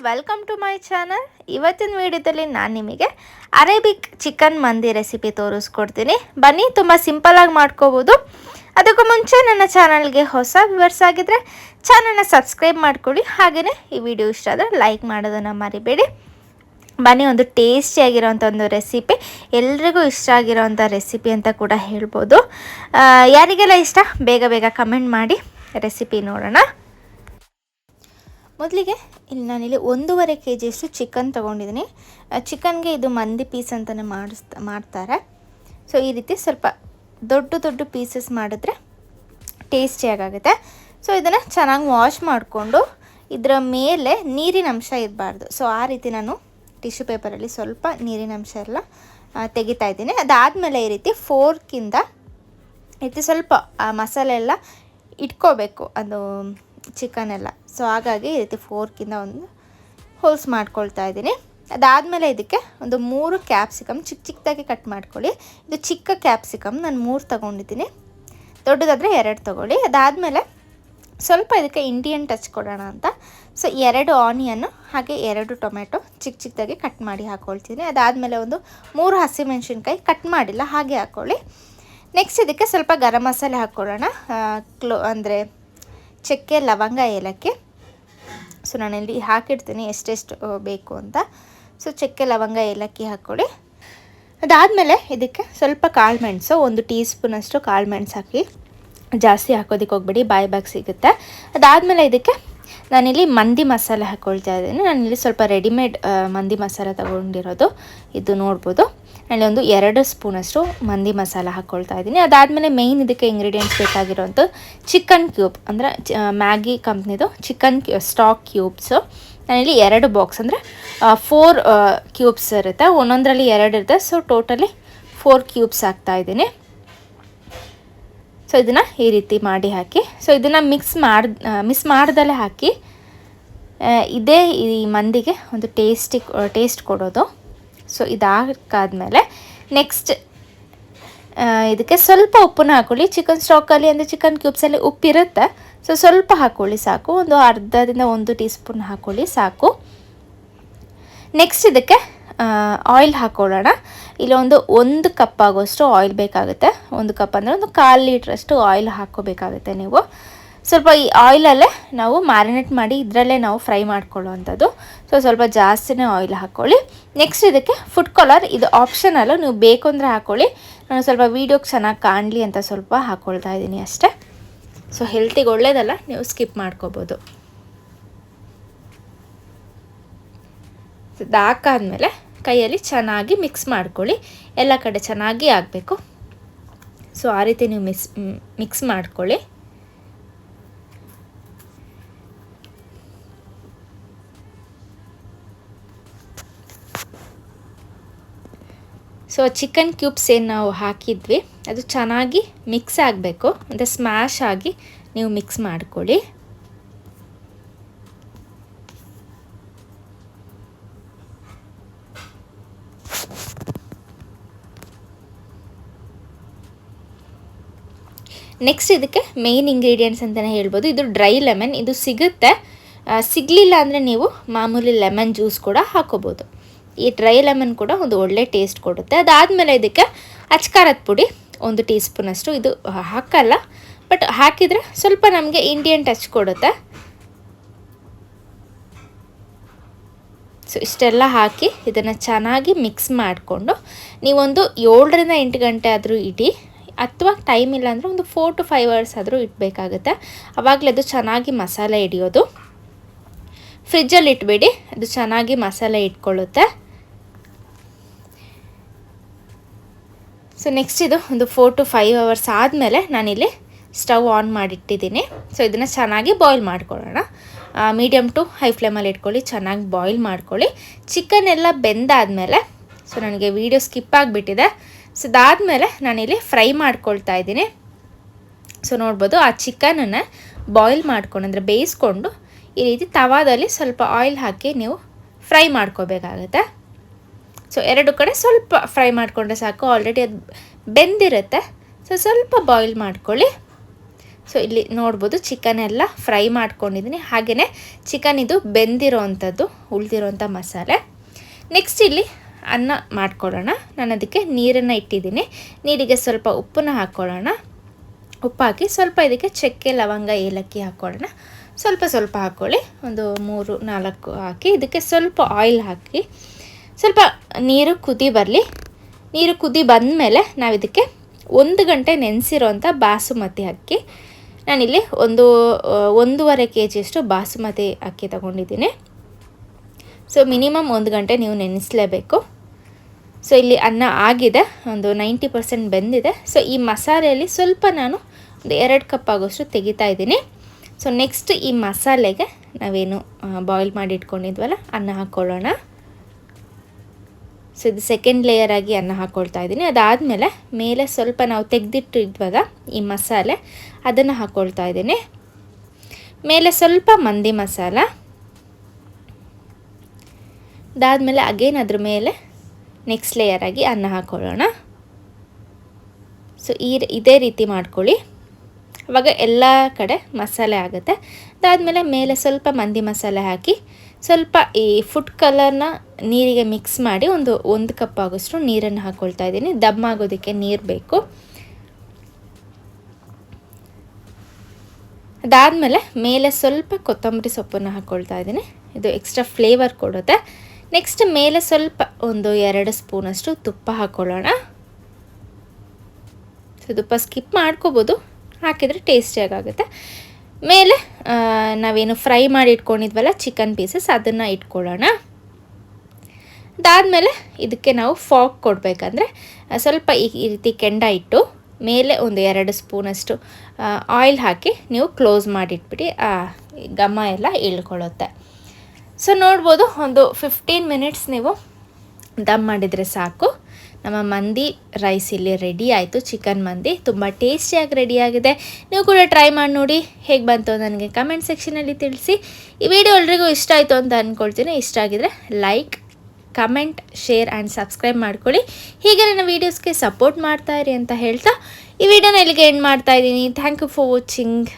Welcome to my channel. ಇವತ್ತಿನ ವಿಡಿಯೋದಲ್ಲಿ ನಾನು ನಿಮಗೆ ಅರೇಬಿಕ್ ಚಿಕನ್ ಮಂದಿ ರೆಸಿಪಿ ತೋರಿಸ್ಕೊಡ್ತೀನಿ. ಬನ್ನಿ, ತುಂಬ ಸಿಂಪಲಾಗಿ ಮಾಡ್ಕೋಬೋದು. ಅದಕ್ಕೂ ಮುಂಚೆ ನನ್ನ ಚಾನಲ್ಗೆ ಹೊಸ ವ್ಯೂವರ್ಸ್ ಆಗಿದ್ದರೆ ಚಾನಲ್ನ ಸಬ್ಸ್ಕ್ರೈಬ್ ಮಾಡ್ಕೊಳ್ಳಿ. ಹಾಗೆಯೇ ಈ ವಿಡಿಯೋ ಇಷ್ಟ ಆದರೆ ಲೈಕ್ ಮಾಡೋದನ್ನು ಮರಿಬೇಡಿ. ಬನ್ನಿ, ಒಂದು ಟೇಸ್ಟಿಯಾಗಿರೋಂಥ ಒಂದು ರೆಸಿಪಿ, ಎಲ್ರಿಗೂ ಇಷ್ಟ ಆಗಿರೋವಂಥ ರೆಸಿಪಿ ಅಂತ ಕೂಡ ಹೇಳ್ಬೋದು. ಯಾರಿಗೆಲ್ಲ ಇಷ್ಟ ಬೇಗ ಬೇಗ ಕಮೆಂಟ್ ಮಾಡಿ ರೆಸಿಪಿ ನೋಡೋಣ. ಮೊದಲಿಗೆ ನಾನಿಲ್ಲಿ 1.5 kg ಚಿಕನ್ ತೊಗೊಂಡಿದ್ದೀನಿ. ಚಿಕನ್ಗೆ ಇದು ಮಂದಿ ಪೀಸ್ ಅಂತಲೇ ಮಾಡ್ತಾರೆ. ಸೊ ಈ ರೀತಿ ಸ್ವಲ್ಪ ದೊಡ್ಡ ಪೀಸಸ್ ಮಾಡಿದ್ರೆ ಟೇಸ್ಟಿಯಾಗುತ್ತೆ. ಸೊ ಇದನ್ನು ಚೆನ್ನಾಗಿ ವಾಶ್ ಮಾಡಿಕೊಂಡು ಇದರ ಮೇಲೆ ನೀರಿನ ಅಂಶ ಇರಬಾರ್ದು. ಸೊ ಆ ರೀತಿ ನಾನು ಟಿಶ್ಯೂ ಪೇಪರಲ್ಲಿ ಸ್ವಲ್ಪ ನೀರಿನ ಅಂಶ ಎಲ್ಲ ತೆಗಿತಾ ಇದ್ದೀನಿ. ಅದಾದಮೇಲೆ ಈ ರೀತಿ ಫೋರ್ಕಿಂದ ಈ ರೀತಿ ಸ್ವಲ್ಪ ಮಸಾಲೆ ಎಲ್ಲ ಇಟ್ಕೋಬೇಕು, ಅದು ಚಿಕನ್ ಎಲ್ಲ. ಸೊ ಹಾಗಾಗಿ ಈ ರೀತಿ ಫೋರ್ಕಿಂದ ಒಂದು ಹೋಲ್ಸ್ ಮಾಡ್ಕೊಳ್ತಾ ಇದ್ದೀನಿ. ಅದಾದಮೇಲೆ ಇದಕ್ಕೆ ಒಂದು 3 ಕ್ಯಾಪ್ಸಿಕಮ್ ಚಿಕ್ಕದಾಗಿ ಕಟ್ ಮಾಡ್ಕೊಳ್ಳಿ. ಇದು ಚಿಕ್ಕ ಕ್ಯಾಪ್ಸಿಕಮ್, ನಾನು 3 ತೊಗೊಂಡಿದ್ದೀನಿ, ದೊಡ್ಡದಾದರೆ 2 ತೊಗೊಳ್ಳಿ. ಅದಾದಮೇಲೆ ಸ್ವಲ್ಪ ಇದಕ್ಕೆ ಇಂಡಿಯನ್ ಟಚ್ ಕೊಡೋಣ ಅಂತ ಸೊ 2 ಆನಿಯನ್ನು ಹಾಗೆ 2 ಟೊಮೆಟೊ ಚಿಕ್ಕದಾಗಿ ಕಟ್ ಮಾಡಿ ಹಾಕ್ಕೊಳ್ತೀನಿ. ಅದಾದಮೇಲೆ ಒಂದು 3 ಹಸಿಮೆಣಸಿನ್ಕಾಯಿ ಕಟ್ ಮಾಡಿಲ್ಲ, ಹಾಗೆ ಹಾಕ್ಕೊಳ್ಳಿ. ನೆಕ್ಸ್ಟ್ ಇದಕ್ಕೆ ಸ್ವಲ್ಪ ಗರಂ ಮಸಾಲೆ ಹಾಕ್ಕೊಳ್ಳೋಣ. ಅಂದರೆ ಚಕ್ಕೆ, ಲವಂಗ, ಏಲಕ್ಕಿ. ಸೊ ನಾನಿಲ್ಲಿ ಹಾಕಿಡ್ತೀನಿ ಎಷ್ಟೆಷ್ಟು ಬೇಕು ಅಂತ. ಸೊ ಚಕ್ಕೆ, ಲವಂಗ, ಏಲಕ್ಕಿ ಹಾಕ್ಕೊಳ್ಳಿ. ಅದಾದಮೇಲೆ ಇದಕ್ಕೆ ಸ್ವಲ್ಪ ಕಾಳು ಮೆಣಸು, 1 ಟೀ ಸ್ಪೂನಷ್ಟು ಕಾಳು ಮೆಣಸು ಹಾಕಿ. ಜಾಸ್ತಿ ಹಾಕೋದಕ್ಕೆ ಹೋಗ್ಬೇಡಿ, ಬಾಯಿ ಸಿಗುತ್ತೆ. ಅದಾದಮೇಲೆ ಇದಕ್ಕೆ ನಾನಿಲ್ಲಿ ಮಂದಿ ಮಸಾಲೆ ಹಾಕ್ಕೊಳ್ತಾ ಇದ್ದೀನಿ. ನಾನಿಲ್ಲಿ ಸ್ವಲ್ಪ ರೆಡಿಮೇಡ್ ಮಂದಿ ಮಸಾಲೆ ತೊಗೊಂಡಿರೋದು, ಇದು ನೋಡ್ಬೋದು. ಅಲ್ಲಿ ಒಂದು 2 ಸ್ಪೂನಷ್ಟು ಮಂದಿ ಮಸಾಲ ಹಾಕ್ಕೊಳ್ತಾ ಇದ್ದೀನಿ. ಅದಾದಮೇಲೆ ಮೇಯ್ನ್ ಇದಕ್ಕೆ ಇಂಗ್ರೀಡಿಯೆಂಟ್ಸ್ ಬೇಕಾಗಿರೋಂಥ ಚಿಕನ್ ಕ್ಯೂಬ್, ಅಂದರೆ ಮ್ಯಾಗಿ ಕಂಪ್ನಿದು ಚಿಕನ್ ಸ್ಟಾಕ್ ಕ್ಯೂಬ್ಸು. ನಾನಿಲ್ಲಿ 2 ಬಾಕ್ಸ್ ಅಂದರೆ 4 ಕ್ಯೂಬ್ಸ್ ಇರುತ್ತೆ, ಒಂದೊಂದರಲ್ಲಿ 2 ಇರುತ್ತೆ. ಸೊ ಟೋಟಲಿ 4 ಕ್ಯೂಬ್ಸ್ ಹಾಕ್ತಾಯಿದ್ದೀನಿ. ಸೊ ಇದನ್ನು ಈ ರೀತಿ ಮಾಡಿ ಹಾಕಿ. ಸೊ ಇದನ್ನು ಮಿಕ್ಸ್ ಮಾಡ್ದಲೇ ಹಾಕಿ. ಇದೇ ಈ ಮಂದಿಗೆ ಒಂದು ಟೇಸ್ಟ್ ಕೊಡೋದು. ಸೊ ಇದಾಕಾದ್ಮೇಲೆ ನೆಕ್ಸ್ಟ್ ಇದಕ್ಕೆ ಸ್ವಲ್ಪ ಉಪ್ಪನ್ನ ಹಾಕ್ಕೊಳ್ಳಿ. ಚಿಕನ್ ಸ್ಟಾಕಲ್ಲಿ ಅಂದರೆ ಚಿಕನ್ ಕ್ಯೂಬ್ಸಲ್ಲಿ ಉಪ್ಪಿರುತ್ತೆ, ಸೊ ಸ್ವಲ್ಪ ಹಾಕ್ಕೊಳ್ಳಿ ಸಾಕು. ಒಂದು ಅರ್ಧದಿಂದ 1 ಟೀ ಸ್ಪೂನ್ ಹಾಕ್ಕೊಳ್ಳಿ ಸಾಕು. ನೆಕ್ಸ್ಟ್ ಇದಕ್ಕೆ ಆಯಿಲ್ ಹಾಕ್ಕೊಳ್ಳೋಣ. ಇಲ್ಲಿ ಒಂದು ಕಪ್ ಆಗೋಷ್ಟು ಆಯಿಲ್ ಬೇಕಾಗುತ್ತೆ. 1 ಕಪ್ ಅಂದರೆ ಒಂದು 1/4 ಲೀಟ್ರಷ್ಟು ಆಯಿಲ್ ಹಾಕ್ಕೋಬೇಕಾಗುತ್ತೆ ನೀವು. ಸ್ವಲ್ಪ ಈ ಆಯಿಲಲ್ಲೇ ನಾವು ಮ್ಯಾರಿನೇಟ್ ಮಾಡಿ ಇದರಲ್ಲೇ ನಾವು ಫ್ರೈ ಮಾಡ್ಕೊಳ್ಳೋವಂಥದ್ದು. ಸೊ ಸ್ವಲ್ಪ ಜಾಸ್ತಿನೇ ಆಯಿಲ್ ಹಾಕ್ಕೊಳ್ಳಿ. ನೆಕ್ಸ್ಟ್ ಇದಕ್ಕೆ ಫುಡ್ ಕಲರ್, ಇದು ಆಪ್ಷನಲ್ಲು, ನೀವು ಬೇಕು ಅಂದರೆ ಹಾಕ್ಕೊಳ್ಳಿ. ನಾನು ಸ್ವಲ್ಪ ವೀಡಿಯೋಗೆ ಚೆನ್ನಾಗಿ ಕಾಣಲಿ ಅಂತ ಸ್ವಲ್ಪ ಹಾಕ್ಕೊಳ್ತಾ ಇದ್ದೀನಿ ಅಷ್ಟೇ. ಸೊ ಹೆಲ್ತಿಗೆ ಒಳ್ಳೆಯದಲ್ಲ, ನೀವು ಸ್ಕಿಪ್ ಮಾಡ್ಕೋಬೋದು. ಇದಾಕಾದ್ಮೇಲೆ ಕೈಯಲ್ಲಿ ಚೆನ್ನಾಗಿ ಮಿಕ್ಸ್ ಮಾಡ್ಕೊಳ್ಳಿ, ಎಲ್ಲ ಕಡೆ ಚೆನ್ನಾಗಿ ಆಗಬೇಕು. ಸೊ ಆ ರೀತಿ ನೀವು ಮಿಕ್ಸ್ ಮಾಡ್ಕೊಳ್ಳಿ. ಸೊ ಚಿಕನ್ ಕ್ಯೂಬ್ಸ್ ಏನು ನಾವು ಹಾಕಿದ್ವಿ ಅದು ಚೆನ್ನಾಗಿ ಮಿಕ್ಸ್ ಆಗಬೇಕು, ಅಂದರೆ ಸ್ಮ್ಯಾಶ್ ಆಗಿ ನೀವು ಮಿಕ್ಸ್ ಮಾಡ್ಕೊಳ್ಳಿ. ನೆಕ್ಸ್ಟ್ ಇದಕ್ಕೆ ಮೇಯ್ನ್ ಇಂಗ್ರೀಡಿಯೆಂಟ್ಸ್ ಅಂತಲೇ ಹೇಳ್ಬೋದು. ಇದು ಡ್ರೈ ಲೆಮನ್, ಇದು ಸಿಗುತ್ತೆ. ಸಿಗಲಿಲ್ಲ ಅಂದರೆ ನೀವು ಮಾಮೂಲಿ ಲೆಮನ್ ಜ್ಯೂಸ್ ಕೂಡ ಹಾಕೋಬೋದು. ಈ ಡ್ರೈ ಲೆಮನ್ ಕೂಡ ಒಂದು ಒಳ್ಳೆ ಟೇಸ್ಟ್ ಕೊಡುತ್ತೆ. ಅದಾದಮೇಲೆ ಇದಕ್ಕೆ ಅಚ್ಕಾರದ ಪುಡಿ 1 ಟೀ ಸ್ಪೂನಷ್ಟು, ಇದು ಹಾಕಲ್ಲ, ಬಟ್ ಹಾಕಿದರೆ ಸ್ವಲ್ಪ ನಮಗೆ ಇಂಡಿಯನ್ ಟಚ್ ಕೊಡುತ್ತೆ. ಸೊ ಇಷ್ಟೆಲ್ಲ ಹಾಕಿ ಇದನ್ನು ಚೆನ್ನಾಗಿ ಮಿಕ್ಸ್ ಮಾಡಿಕೊಂಡು ನೀವೊಂದು 7ರಿಂದ 8 ಗಂಟೆ ಆದರೂ ಇಡಿ, ಅಥವಾ ಟೈಮ್ ಇಲ್ಲ ಅಂದರೆ ಒಂದು 4 to 5 hours ಆದರೂ ಇಡಬೇಕಾಗುತ್ತೆ. ಆವಾಗಲೇ ಅದು ಚೆನ್ನಾಗಿ ಮಸಾಲೆ ಹಿಡಿಯೋದು. ಫ್ರಿಜ್ಜಲ್ಲಿ ಇಟ್ಬೇಡಿ, ಅದು ಚೆನ್ನಾಗಿ ಮಸಾಲೆ ಇಟ್ಕೊಳ್ಳುತ್ತೆ. ಸೊ ನೆಕ್ಸ್ಟ್ ಇದು ಒಂದು 4 to 5 hours ಆದಮೇಲೆ ನಾನಿಲ್ಲಿ ಸ್ಟವ್ ಆನ್ ಮಾಡಿಟ್ಟಿದ್ದೀನಿ. ಸೊ ಇದನ್ನು ಚೆನ್ನಾಗಿ ಬಾಯ್ಲ್ ಮಾಡ್ಕೊಳ್ಳೋಣ. ಮೀಡಿಯಮ್ ಟು ಹೈ ಫ್ಲೇಮಲ್ಲಿ ಇಟ್ಕೊಳ್ಳಿ, ಚೆನ್ನಾಗಿ ಬಾಯ್ಲ್ ಮಾಡ್ಕೊಳ್ಳಿ. ಚಿಕನ್ ಎಲ್ಲ ಬೆಂದಾದಮೇಲೆ, ಸೊ ನನಗೆ ವಿಡಿಯೋ ಸ್ಕಿಪ್ ಆಗಿಬಿಟ್ಟಿದೆ. ಸೊ ಅದಾದಮೇಲೆ ನಾನಿಲ್ಲಿ ಫ್ರೈ ಮಾಡ್ಕೊಳ್ತಾ ಇದ್ದೀನಿ. ಸೊ ನೋಡ್ಬೋದು, ಆ ಚಿಕನನ್ನು ಬಾಯ್ಲ್ ಮಾಡ್ಕೊಂಡು ಅಂದರೆ ಬೇಯಿಸ್ಕೊಂಡು ಈ ರೀತಿ ತವಾದಲ್ಲಿ ಸ್ವಲ್ಪ ಆಯಿಲ್ ಹಾಕಿ ನೀವು ಫ್ರೈ ಮಾಡ್ಕೋಬೇಕಾಗತ್ತೆ. ಸೊ 2 ಕಡೆ ಸ್ವಲ್ಪ ಫ್ರೈ ಮಾಡಿಕೊಂಡ್ರೆ ಸಾಕು, ಆಲ್ರೆಡಿ ಅದು ಬೆಂದಿರುತ್ತೆ. ಸೊ ಸ್ವಲ್ಪ ಬಾಯ್ಲ್ ಮಾಡ್ಕೊಳ್ಳಿ. ಸೊ ಇಲ್ಲಿ ನೋಡ್ಬೋದು ಚಿಕನ್ ಎಲ್ಲ ಫ್ರೈ ಮಾಡ್ಕೊಂಡಿದ್ದೀನಿ. ಹಾಗೆಯೇ ಚಿಕನ್ ಇದು ಬೆಂದಿರೋ ಅಂಥದ್ದು, ಉಳಿದಿರೋಂಥ ಮಸಾಲೆ. ನೆಕ್ಸ್ಟ್ ಇಲ್ಲಿ ಅನ್ನ ಮಾಡ್ಕೊಳ್ಳೋಣ. ನಾನು ಅದಕ್ಕೆ ನೀರನ್ನು ಇಟ್ಟಿದ್ದೀನಿ. ನೀರಿಗೆ ಸ್ವಲ್ಪ ಉಪ್ಪನ್ನ ಹಾಕ್ಕೊಳ್ಳೋಣ. ಉಪ್ಪು ಹಾಕಿ ಸ್ವಲ್ಪ ಇದಕ್ಕೆ ಚಕ್ಕೆ, ಲವಂಗ, ಏಲಕ್ಕಿ ಹಾಕ್ಕೊಳ್ಳೋಣ. ಸ್ವಲ್ಪ ಸ್ವಲ್ಪ ಹಾಕ್ಕೊಳ್ಳಿ, ಒಂದು 3-4 ಹಾಕಿ ಇದಕ್ಕೆ ಸ್ವಲ್ಪ ಆಯಿಲ್ ಹಾಕಿ ಸ್ವಲ್ಪ ನೀರು ಕುದಿ ಬರಲಿ. ನೀರು ಕುದಿ ಬಂದಮೇಲೆ ನಾವು ಇದಕ್ಕೆ 1 ಗಂಟೆ ನೆನೆಸಿರೋಂಥ ಬಾಸುಮತಿ ಅಕ್ಕಿ, ನಾನಿಲ್ಲಿ 1.5 kg ಬಾಸುಮತಿ ಅಕ್ಕಿ ತೊಗೊಂಡಿದ್ದೀನಿ. ಸೊ ಮಿನಿಮಮ್ 1 ಗಂಟೆ ನೀವು ನೆನೆಸಲೇಬೇಕು. ಸೊ ಇಲ್ಲಿ ಅನ್ನ ಆಗಿದೆ, ಒಂದು 90% ಬೆಂದಿದೆ. ಸೊ ಈ ಮಸಾಲೆಯಲ್ಲಿ ಸ್ವಲ್ಪ ನಾನು ಒಂದು 2 ಕಪ್ ಆಗೋಷ್ಟು ತೆಗಿತಾ ಇದ್ದೀನಿ. ಸೊ ನೆಕ್ಸ್ಟ್ ಈ ಮಸಾಲೆಗೆ ನಾವೇನು ಬಾಯ್ಲ್ ಮಾಡಿ ಇಟ್ಕೊಂಡಿದ್ವಲ್ಲ ಅನ್ನ ಹಾಕ್ಕೊಳ್ಳೋಣ. ಸೊ ಇದು ಸೆಕೆಂಡ್ ಲೇಯರ್ ಆಗಿ ಅನ್ನ ಹಾಕ್ಕೊಳ್ತಾ ಇದ್ದೀನಿ. ಅದಾದಮೇಲೆ ಮೇಲೆ ಸ್ವಲ್ಪ ನಾವು ತೆಗೆದಿಟ್ಟಿದ್ವಾಗ ಈ ಮಸಾಲೆ ಅದನ್ನು ಹಾಕ್ಕೊಳ್ತಾ ಇದ್ದೀನಿ. ಮೇಲೆ ಸ್ವಲ್ಪ ಮಂದಿ ಮಸಾಲ, ಅದಾದಮೇಲೆ ಅಗೇನ್ ಅದ್ರ ಮೇಲೆ ನೆಕ್ಸ್ಟ್ ಲೇಯರ್ ಆಗಿ ಅನ್ನ ಹಾಕ್ಕೊಳ್ಳೋಣ. ಸೊ ಇದೇ ರೀತಿ ಮಾಡ್ಕೊಳ್ಳಿ, ಆವಾಗ ಎಲ್ಲ ಕಡೆ ಮಸಾಲೆ ಆಗುತ್ತೆ. ಅದಾದಮೇಲೆ ಮೇಲೆ ಸ್ವಲ್ಪ ಮಂದಿ ಮಸಾಲೆ ಹಾಕಿ ಸ್ವಲ್ಪ ಈ ಫುಡ್ ಕಲರ್ನ ನೀರಿಗೆ ಮಿಕ್ಸ್ ಮಾಡಿ ಒಂದು ಕಪ್ ಆಗೋಷ್ಟು ನೀರನ್ನು ಹಾಕ್ಕೊಳ್ತಾ ಇದ್ದೀನಿ. ದಮ್ ಆಗೋದಕ್ಕೆ ನೀರು ಬೇಕು. ಅದಾದಮೇಲೆ ಮೇಲೆ ಸ್ವಲ್ಪ ಕೊತ್ತಂಬರಿ ಸೊಪ್ಪನ್ನು ಹಾಕ್ಕೊಳ್ತಾ ಇದ್ದೀನಿ. ಇದು ಎಕ್ಸ್ಟ್ರಾ ಫ್ಲೇವರ್ ಕೊಡುತ್ತೆ. ನೆಕ್ಸ್ಟ್ ಮೇಲೆ ಸ್ವಲ್ಪ ಒಂದು 2 ಸ್ಪೂನಷ್ಟು ತುಪ್ಪ ಹಾಕ್ಕೊಳ್ಳೋಣ. ಸೊ ತುಪ್ಪ ಸ್ಕಿಪ್ ಮಾಡ್ಕೋಬೋದು, ಹಾಕಿದರೆ ಟೇಸ್ಟಿಯಾಗುತ್ತೆ. ಮೇಲೆ ನಾವೇನು ಫ್ರೈ ಮಾಡಿ ಇಟ್ಕೊಂಡಿದ್ವಲ್ಲ ಚಿಕನ್ ಪೀಸಸ್ ಅದನ್ನು ಇಟ್ಕೊಳ್ಳೋಣ. ಅದಾದಮೇಲೆ ಇದಕ್ಕೆ ನಾವು ಫಾಕ್ ಕೊಡಬೇಕಂದ್ರೆ ಸ್ವಲ್ಪ ಈ ರೀತಿ ಕೆಂಡ ಇಟ್ಟು ಮೇಲೆ ಒಂದು 2 ಸ್ಪೂನಷ್ಟು ಆಯಿಲ್ ಹಾಕಿ ನೀವು ಕ್ಲೋಸ್ ಮಾಡಿಟ್ಬಿಡಿ, ಘಮ ಎಲ್ಲ ಇಳ್ಕೊಳ್ಳುತ್ತೆ. ಸೊ ನೋಡ್ಬೋದು, ಒಂದು 15 ಮಿನಿಟ್ಸ್ ನೀವು ದಮ್ ಮಾಡಿದರೆ ಸಾಕು. ನಮ್ಮ ಮಂದಿ ರೈಸ್ ಇಲ್ಲಿ ರೆಡಿ ಆಯಿತು. ಚಿಕನ್ ಮಂದಿ ತುಂಬ ಟೇಸ್ಟಿಯಾಗಿ ರೆಡಿಯಾಗಿದೆ. ನೀವು ಕೂಡ ಟ್ರೈ ಮಾಡಿ ನೋಡಿ, ಹೇಗೆ ಬಂತು ನನಗೆ ಕಮೆಂಟ್ ಸೆಕ್ಷನಲ್ಲಿ ತಿಳಿಸಿ. ಈ ವಿಡಿಯೋ ಎಲ್ರಿಗೂ ಇಷ್ಟ ಆಯಿತು ಅಂತ ಅಂದ್ಕೊಳ್ತೀನಿ. ಇಷ್ಟ ಆಗಿದರೆ like, comment, share and subscribe ಮಾಡ್ಕೊಳ್ಳಿ. ಹೀಗೆ ನನ್ನ ವೀಡಿಯೋಸ್ಗೆ ಸಪೋರ್ಟ್ ಮಾಡ್ತಾಯಿರಿ ಅಂತ ಹೇಳ್ತಾ ಈ ವಿಡಿಯೋನ ಇಲ್ಲಿಗೆ ಎಂಡ್ ಮಾಡ್ತಾಯಿದ್ದೀನಿ. Thank you for watching.